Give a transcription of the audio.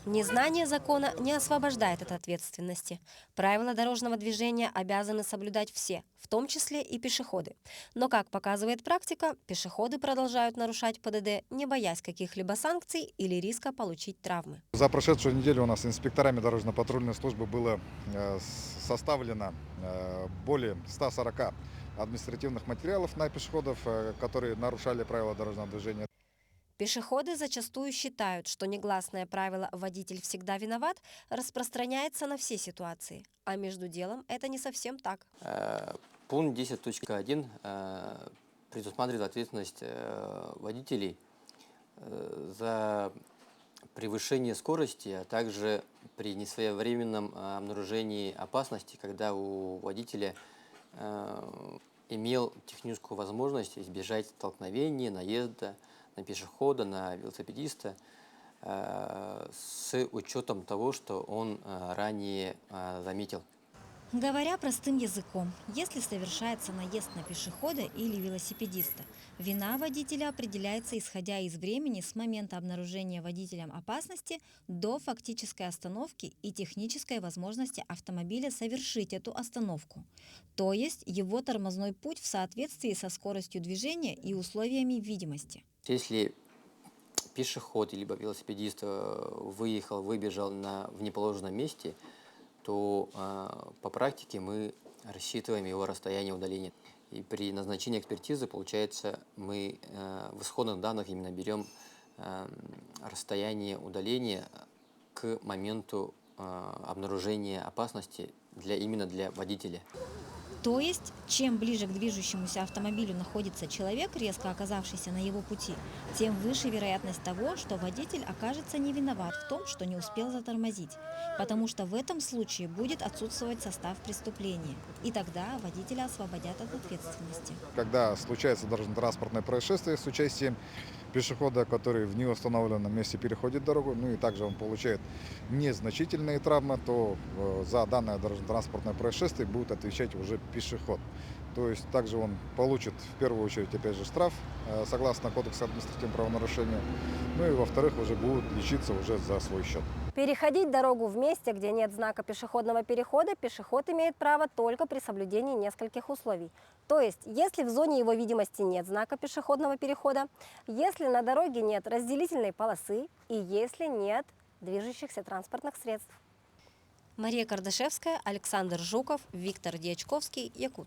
Незнание закона не освобождает от ответственности. Правила дорожного движения обязаны соблюдать все, в том числе и пешеходы. Но, как показывает практика, пешеходы продолжают нарушать ПДД, не боясь каких-либо санкций или риска получить травмы. За прошедшую неделю у нас инспекторами дорожно-патрульной службы было составлено более 140 административных материалов на пешеходов, которые нарушали правила дорожного движения. Пешеходы зачастую считают, что негласное правило «водитель всегда виноват» распространяется на все ситуации. А между делом это не совсем так. Пункт 10.1 предусматривает ответственность водителей за превышение скорости, а также при несвоевременном обнаружении опасности, когда у водителя имел техническую возможность избежать столкновения, наезда на пешехода, на велосипедиста, с учетом того, что он ранее заметил. Говоря простым языком, если совершается наезд на пешехода или велосипедиста, вина водителя определяется исходя из времени с момента обнаружения водителем опасности до фактической остановки и технической возможности автомобиля совершить эту остановку, то есть его тормозной путь в соответствии со скоростью движения и условиями видимости. Если пешеход либо велосипедист выбежал в неположенном месте, то по практике мы рассчитываем его расстояние удаления. И при назначении экспертизы, получается, мы в исходных данных именно берем расстояние удаления к моменту обнаружения опасности именно для водителя. То есть, чем ближе к движущемуся автомобилю находится человек, резко оказавшийся на его пути, тем выше вероятность того, что водитель окажется не виноват в том, что не успел затормозить, потому что в этом случае будет отсутствовать состав преступления, и тогда водителя освободят от ответственности. Когда случается дорожно-транспортное происшествие с участием пешехода, который в неустановленном месте переходит дорогу, ну и также он получает незначительные травмы, то за данное дорожно-транспортное происшествие будет отвечать уже пешеход. То есть также он получит в первую очередь опять же штраф согласно Кодексу административных правонарушений, ну и во-вторых уже будет лечиться уже за свой счет. Переходить дорогу в месте, где нет знака пешеходного перехода, пешеход имеет право только при соблюдении нескольких условий. То есть, если в зоне его видимости нет знака пешеходного перехода, если на дороге нет разделительной полосы и если нет движущихся транспортных средств. Мария Кардашевская, Александр Жуков, Виктор Дьячковский, Якутск.